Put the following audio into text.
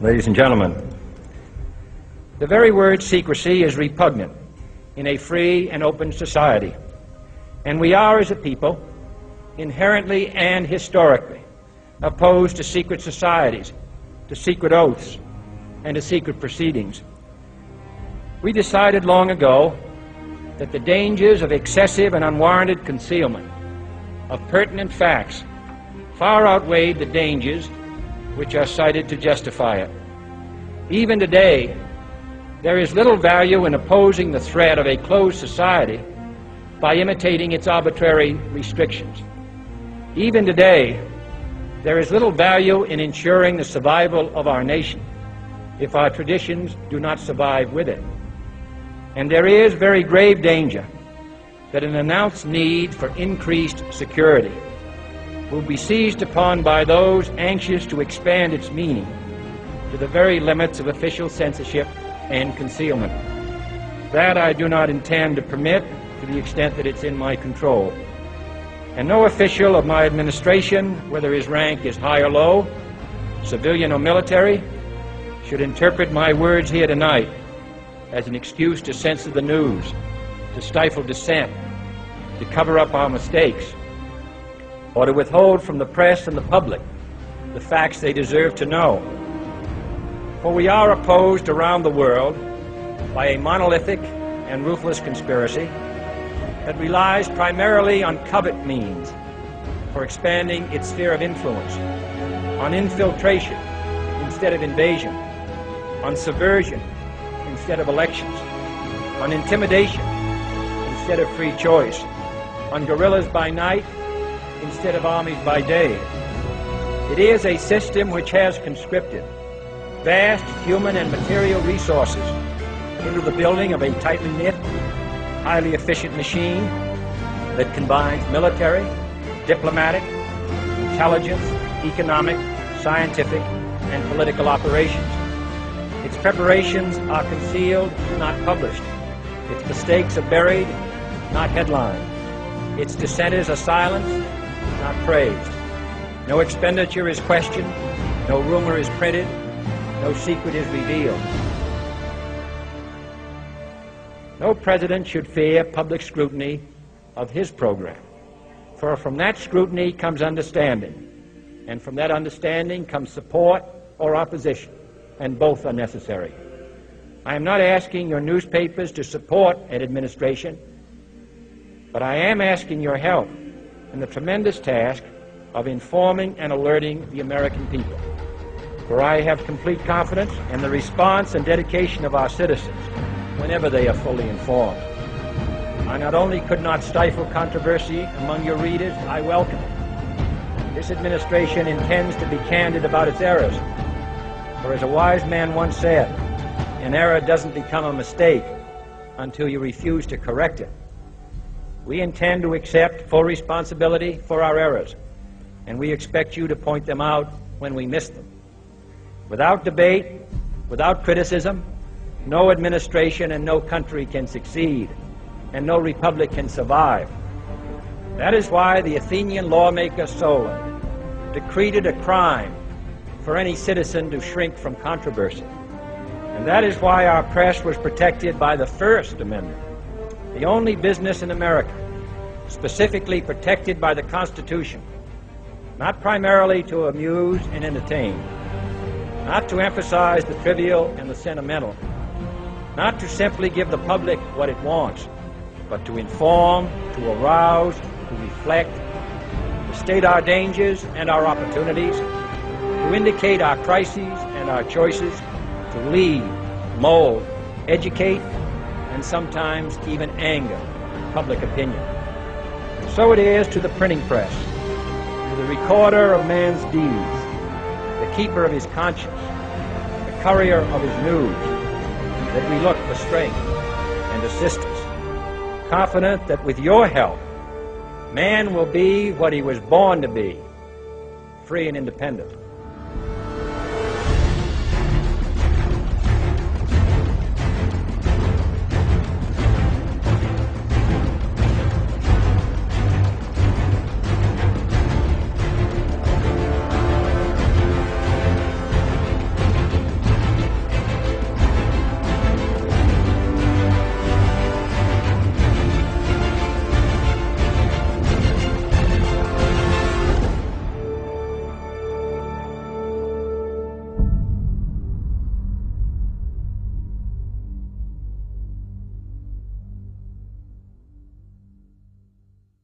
Ladies and gentlemen, the very word secrecy is repugnant in a free and open society, and we are, as a people, inherently and historically opposed to secret societies, to secret oaths, and to secret proceedings. We decided long ago that the dangers of excessive and unwarranted concealment of pertinent facts far outweighed the dangers which are cited to justify it. Even today, there is little value in opposing the threat of a closed society by imitating its arbitrary restrictions. Even today, there is little value in ensuring the survival of our nation if our traditions do not survive with it. And there is very grave danger that an announced need for increased security will be seized upon by those anxious to expand its meaning to the very limits of official censorship and concealment. That I do not intend to permit to the extent that it's in my control. And no official of my administration, whether his rank is high or low, civilian or military, should interpret my words here tonight as an excuse to censor the news, to stifle dissent, to cover up our mistakes, or to withhold from the press and the public the facts they deserve to know. For we are opposed around the world by a monolithic and ruthless conspiracy that relies primarily on covert means for expanding its sphere of influence, on infiltration instead of invasion, on subversion instead of elections, on intimidation instead of free choice, on guerrillas by night instead of armies by day. It is a system which has conscripted vast human and material resources into the building of a tightly knit, highly efficient machine that combines military, diplomatic, intelligence, economic, scientific, and political operations. Its preparations are concealed, not published. Its mistakes are buried, not headlined. Its dissenters are silenced, not praised. No expenditure is questioned, no rumor is printed, no secret is revealed. No president should fear public scrutiny of his program, for from that scrutiny comes understanding, and from that understanding comes support or opposition, and both are necessary. I am not asking your newspapers to support an administration, but I am asking your help in the tremendous task of informing and alerting the American people. For I have complete confidence in the response and dedication of our citizens whenever they are fully informed. I not only could not stifle controversy among your readers, I welcome it. This administration intends to be candid about its errors. For as a wise man once said, an error doesn't become a mistake until you refuse to correct it. We intend to accept full responsibility for our errors, and we expect you to point them out when we miss them. Without debate, without criticism, no administration and no country can succeed, and no republic can survive. That is why the Athenian lawmaker Solon decreed it a crime for any citizen to shrink from controversy. And that is why our press was protected by the First Amendment, the only business in America specifically protected by the Constitution, not primarily to amuse and entertain, not to emphasize the trivial and the sentimental, not to simply give the public what it wants, but to inform, to arouse, to reflect, to state our dangers and our opportunities, to indicate our crises and our choices, to lead, mold, educate, and sometimes even anger public opinion. And so it is to the printing press, to the recorder of man's deeds, the keeper of his conscience, the courier of his news, that we look for strength and assistance, confident that with your help, man will be what he was born to be, free and independent.